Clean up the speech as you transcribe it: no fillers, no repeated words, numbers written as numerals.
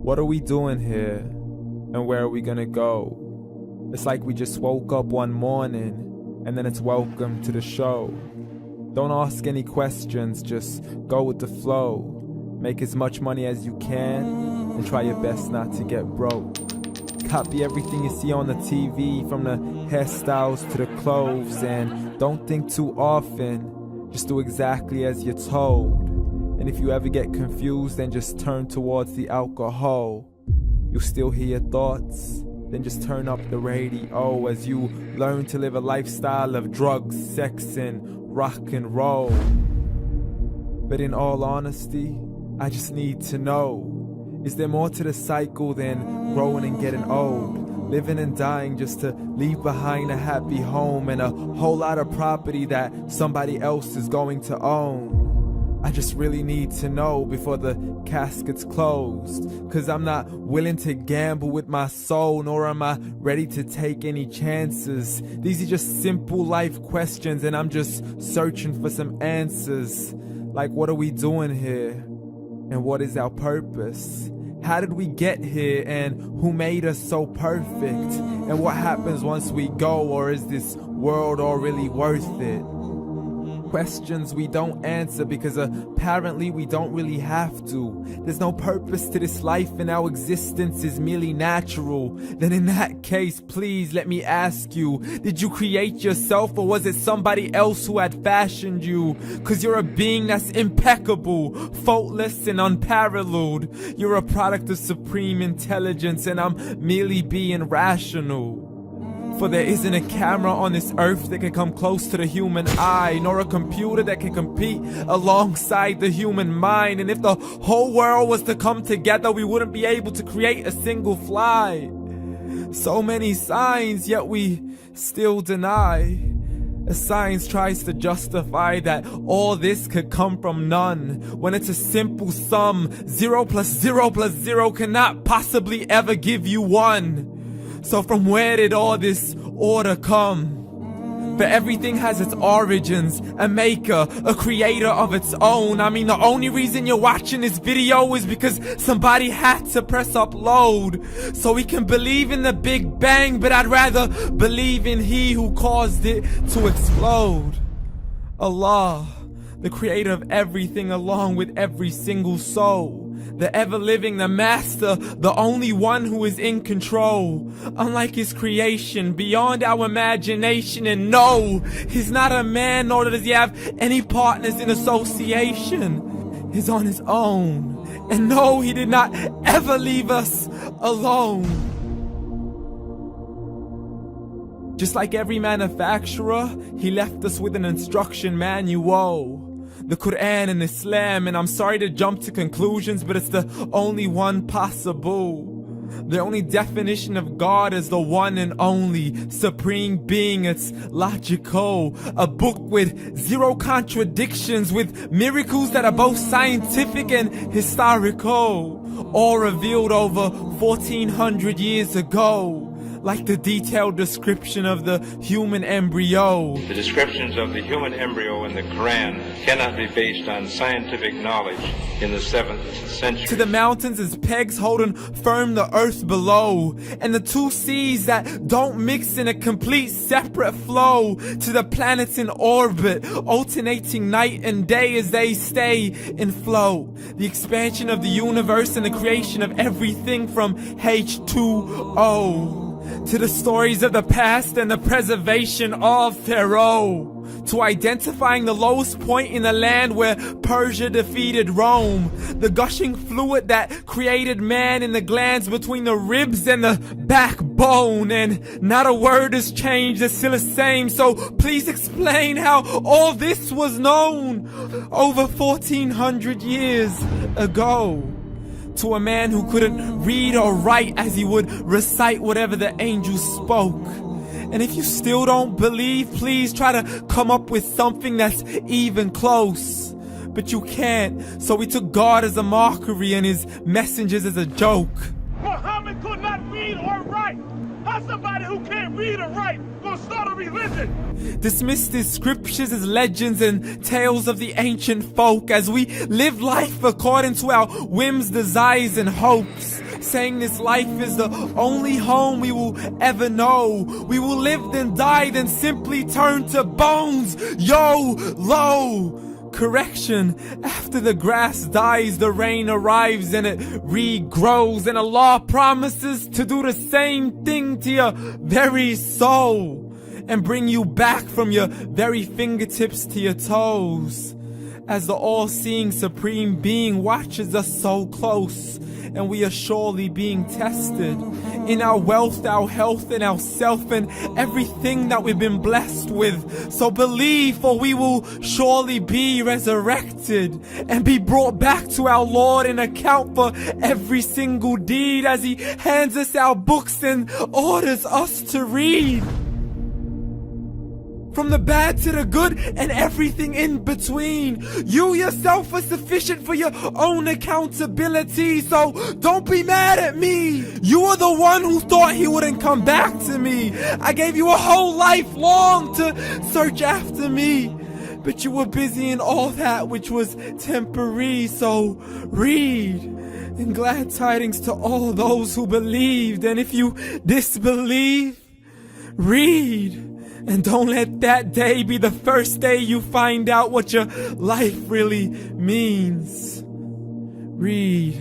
What are we doing here? And where are we gonna go? It's like we just woke up one morning and then it's welcome to the show. Don't ask any questions, just go with the flow. Make as much money as you can and try your best not to get broke. Copy everything you see on the TV, from the hairstyles to the clothes, and don't think too often, just do exactly as you're told. And if you ever get confused, then just turn towards the alcohol. You'll still hear your thoughts, then just turn up the radio as you learn to live a lifestyle of drugs, sex, and rock and roll. But in all honesty, I just need to know, is there more to the cycle than growing and getting old? Living and dying just to leave behind a happy home and a whole lot of property that somebody else is going to own. I just really need to know before the casket's closed, 'cause I'm not willing to gamble with my soul, nor am I ready to take any chances. These are just simple life questions and I'm just searching for some answers. Like, what are we doing here? And what is our purpose? How did we get here, and who made us so perfect? And what happens once we go, or is this world all really worth it? Questions we don't answer because apparently we don't really have to. There's no purpose to this life and our existence is merely natural. Then in that case, please let me ask you, did you create yourself or was it somebody else who had fashioned you? 'Cause you're a being that's impeccable, faultless and unparalleled. You're a product of supreme intelligence and I'm merely being rational. For there isn't a camera on this earth that can come close to the human eye, nor a computer that can compete alongside the human mind. And if the whole world was to come together, we wouldn't be able to create a single fly. So many signs, yet we still deny. As science tries to justify that all this could come from none, when it's a simple sum, 0 plus 0 plus 0 cannot possibly ever give you 1. So from where did all this order come? But everything has its origins, a maker, a creator of its own. I mean, the only reason you're watching this video is because somebody had to press upload. So we can believe in the Big Bang, but I'd rather believe in He who caused it to explode. Allah, the creator of everything along with every single soul. The ever-living, the master, the only one who is in control. Unlike his creation, beyond our imagination. And no, he's not a man, nor does he have any partners in association. He's on his own. And no, he did not ever leave us alone. Just like every manufacturer, he left us with an instruction manual. The Quran and Islam, and I'm sorry to jump to conclusions, but it's the only one possible. The only definition of God is the one and only supreme being. It's logical, a book with 0 contradictions, with miracles that are both scientific and historical, all revealed over 1400 years ago. Like the detailed description of the human embryo. The descriptions of the human embryo in the Quran cannot be based on scientific knowledge in the 7th century. To the mountains as pegs holding firm the earth below, and the 2 seas that don't mix in a complete separate flow. To the planets in orbit, alternating night and day as they stay in flow. The expansion of the universe and the creation of everything from H2O. To the stories of the past and the preservation of Pharaoh. To identifying the lowest point in the land where Persia defeated Rome. The gushing fluid that created man in the glands between the ribs and the backbone. And not a word has changed, it's still the same. So please explain how all this was known over 1400 years ago. To a man who couldn't read or write as he would recite whatever the angels spoke. And if you still don't believe, please try to come up with something that's even close. But you can't, so we took God as a mockery and his messengers as a joke. Muhammad could not read or write. How's somebody who can't read or write gonna start a religion? Dismissed his scriptures as legends and tales of the ancient folk as we live life according to our whims, desires and hopes. saying this life is the only home we will ever know. We will live then die, then simply turn to bones. YOLO! Correction, after the grass dies, the rain arrives and it regrows, and Allah promises to do the same thing to your very soul and bring you back from your very fingertips to your toes, as the all-seeing supreme being watches us so close, and we are surely being tested in our wealth, our health, and our self, and everything that we've been blessed with. So believe, for we will surely be resurrected and be brought back to our Lord and account for every single deed as He hands us our books and orders us to read. From the bad to the good and everything in between. You yourself are sufficient for your own accountability, so don't be mad at me. You are the one who thought He wouldn't come back to me. I gave you a whole life long to search after me, but you were busy in all that which was temporary, so read. And glad tidings to all those who believed, and if you disbelieve, read. And don't let that day be the first day you find out what your life really means. Read.